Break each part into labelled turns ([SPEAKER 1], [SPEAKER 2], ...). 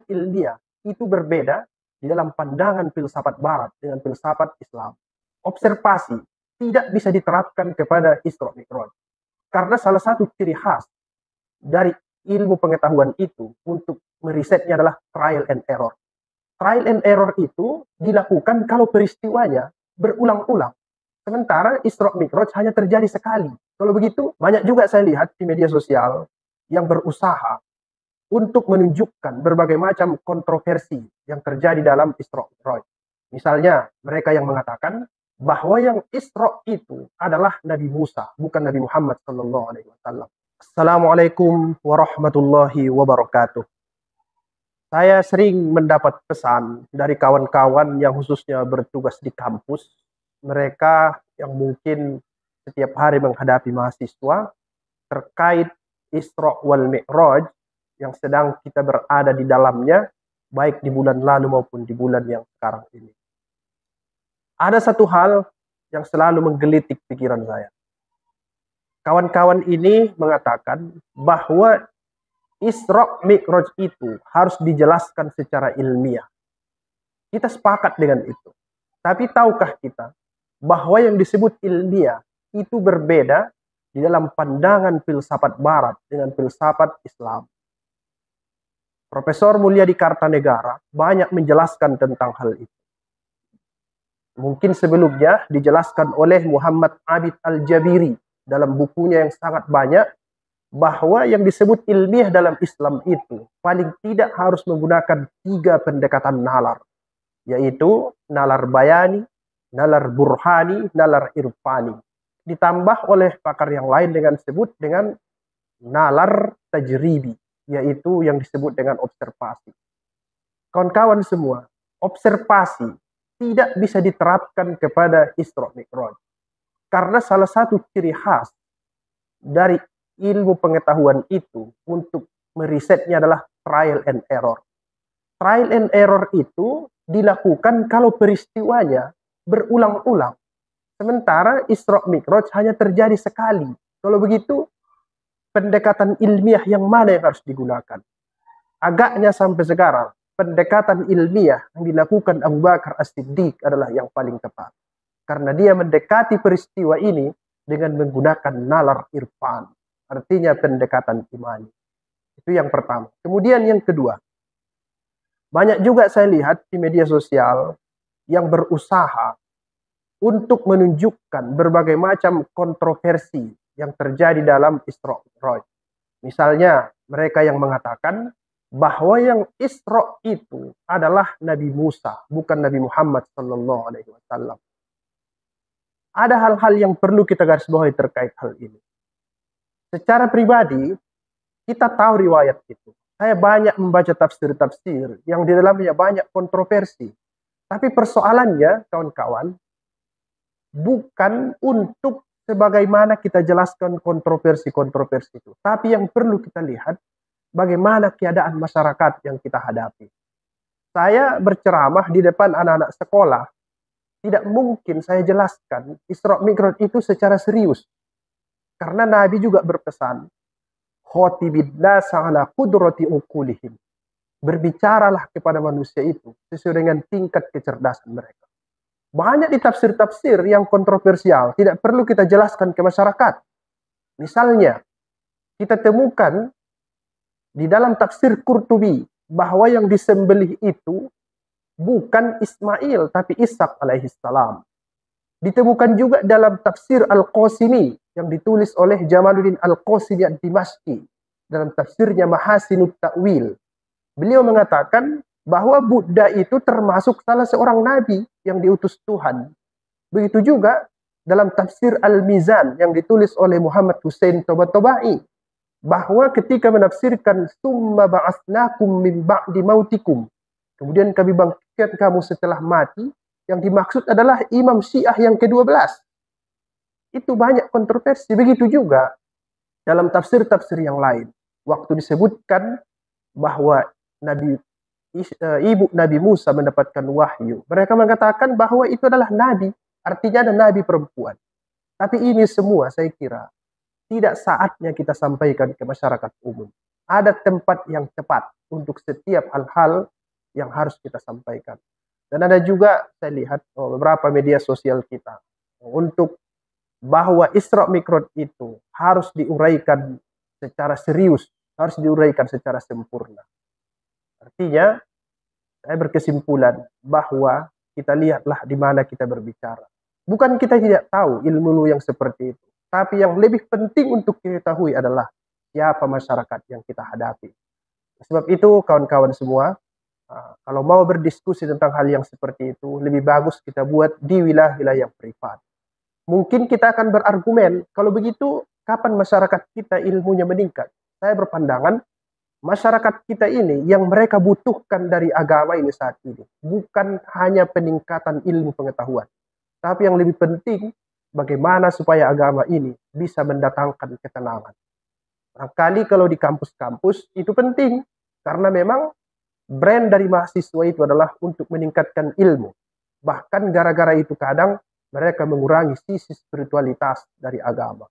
[SPEAKER 1] ilmiah itu berbeda di dalam pandangan filsafat barat dengan filsafat Islam. Observasi tidak bisa diterapkan kepada Isra Mi'raj. Karena salah satu ciri khas dari ilmu pengetahuan itu untuk merisetnya adalah trial and error. Trial and error itu dilakukan kalau peristiwanya berulang-ulang. Sementara Isra Mi'raj hanya terjadi sekali. Kalau begitu, banyak juga saya lihat di media sosial yang berusaha untuk menunjukkan berbagai macam kontroversi yang terjadi dalam Isra Mi'raj. Misalnya, mereka yang mengatakan bahwa yang Isra itu adalah Nabi Musa, bukan Nabi Muhammad SAW. Assalamualaikum warahmatullahi wabarakatuh. Saya sering mendapat pesan dari kawan-kawan yang khususnya bertugas di kampus. Mereka yang mungkin setiap hari menghadapi mahasiswa terkait Isra wal Mi'raj yang sedang kita berada di dalamnya, baik di bulan lalu maupun di bulan yang sekarang ini. Ada satu hal yang selalu menggelitik pikiran saya. Kawan-kawan ini mengatakan bahwa Isra Mi'raj itu harus dijelaskan secara ilmiah. Kita sepakat dengan itu. Tapi tahukah kita bahwa yang disebut ilmiah itu berbeda di dalam pandangan filsafat barat dengan filsafat Islam. Profesor Mulyadi Kartanegara banyak menjelaskan tentang hal itu. Mungkin sebelumnya dijelaskan oleh Muhammad Abid Al-Jabiri dalam bukunya yang sangat banyak, bahwa yang disebut ilmiah dalam Islam itu paling tidak harus menggunakan 3 pendekatan nalar, yaitu nalar bayani, nalar burhani, nalar irfani. Ditambah oleh pakar yang lain dengan disebut dengan nalar tajribi, yaitu yang disebut dengan observasi. Kawan-kawan semua, observasi tidak bisa diterapkan kepada Isra Mi'raj. Karena salah satu ciri khas dari ilmu pengetahuan itu untuk merisetnya adalah trial and error. Trial and error itu dilakukan kalau peristiwanya berulang-ulang. Sementara Isra Mi'raj hanya terjadi sekali. Kalau begitu, pendekatan ilmiah yang mana yang harus digunakan? Agaknya sampai sekarang, pendekatan ilmiah yang dilakukan Abu Bakar As-Siddiq adalah yang paling tepat. Karena dia mendekati peristiwa ini dengan menggunakan nalar irfan. Artinya pendekatan imani. Itu yang pertama. Kemudian yang kedua. Banyak juga saya lihat di media sosial yang berusaha untuk menunjukkan berbagai macam kontroversi yang terjadi dalam Isra Mi'raj. Misalnya mereka yang mengatakan bahwa yang Isra itu adalah Nabi Musa, bukan Nabi Muhammad SAW. Ada hal-hal yang perlu kita garisbawahi terkait hal ini. Secara pribadi, kita tahu riwayat itu. Saya banyak membaca tafsir-tafsir yang di dalamnya banyak kontroversi. Tapi persoalannya, kawan-kawan, bukan untuk sebagaimana kita jelaskan kontroversi-kontroversi itu. Tapi yang perlu kita lihat, bagaimana keadaan masyarakat yang kita hadapi. Saya berceramah di depan anak-anak sekolah. Tidak mungkin saya jelaskan Isra Mi'raj itu secara serius. Karena Nabi juga berpesan, khotibid nasa ala qudrati uqulihim. Berbicaralah kepada manusia itu sesuai dengan tingkat kecerdasan mereka. Banyak di tafsir-tafsir yang kontroversial, tidak perlu kita jelaskan ke masyarakat. Misalnya, kita temukan di dalam tafsir Qurtubi bahwa yang disembelih itu bukan Ismail, tapi Ishak alaihissalam. Ditemukan juga dalam tafsir Al-Qasimi yang ditulis oleh Jamaluddin Al-Qasimi Ad-Dimashqi dalam tafsirnya Mahasinut Ta'wil. Beliau mengatakan bahwa Buddha itu termasuk salah seorang nabi yang diutus Tuhan. Begitu juga dalam tafsir Al-Mizan yang ditulis oleh Muhammad Hussein Tabatabai, bahwa ketika menafsirkan summa ba'atsnakum min ba'di mautikum, kemudian kami bangkitkan kamu setelah mati, yang dimaksud adalah Imam Syiah yang ke-12. Itu banyak kontroversi. Begitu juga dalam tafsir-tafsir yang lain. Waktu disebutkan bahwa ibu Nabi Musa mendapatkan wahyu, mereka mengatakan bahwa itu adalah nabi, artinya ada nabi perempuan. Tapi ini semua saya kira tidak saatnya kita sampaikan ke masyarakat umum. Ada tempat yang tepat untuk setiap hal-hal yang harus kita sampaikan. Dan ada juga saya lihat beberapa media sosial kita untuk bahwa Isra Mi'raj itu harus diuraikan secara serius, harus diuraikan secara sempurna. Artinya, saya berkesimpulan bahwa kita lihatlah di mana kita berbicara. Bukan kita tidak tahu ilmu yang seperti itu, tapi yang lebih penting untuk diketahui adalah siapa masyarakat yang kita hadapi. Sebab itu kawan-kawan semua, kalau mau berdiskusi tentang hal yang seperti itu, lebih bagus kita buat di wilayah-wilayah yang privat. Mungkin kita akan berargumen, kalau begitu kapan masyarakat kita ilmunya meningkat? Saya berpandangan, masyarakat kita ini yang mereka butuhkan dari agama ini saat ini, bukan hanya peningkatan ilmu pengetahuan, tapi yang lebih penting, bagaimana supaya agama ini bisa mendatangkan ketenangan. Barangkali kalau di kampus-kampus itu penting, karena memang brand dari mahasiswa itu adalah untuk meningkatkan ilmu. Bahkan gara-gara itu kadang mereka mengurangi sisi spiritualitas dari agama.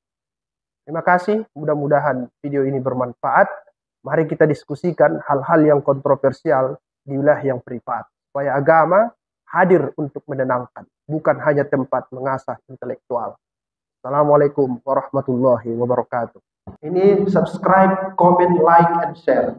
[SPEAKER 1] Terima kasih, mudah-mudahan video ini bermanfaat. Mari kita diskusikan hal-hal yang kontroversial di wilayah yang privat, supaya agama hadir untuk menenangkan, bukan hanya tempat mengasah intelektual. Assalamualaikum warahmatullahi wabarakatuh. Ini subscribe, comment, like, and share.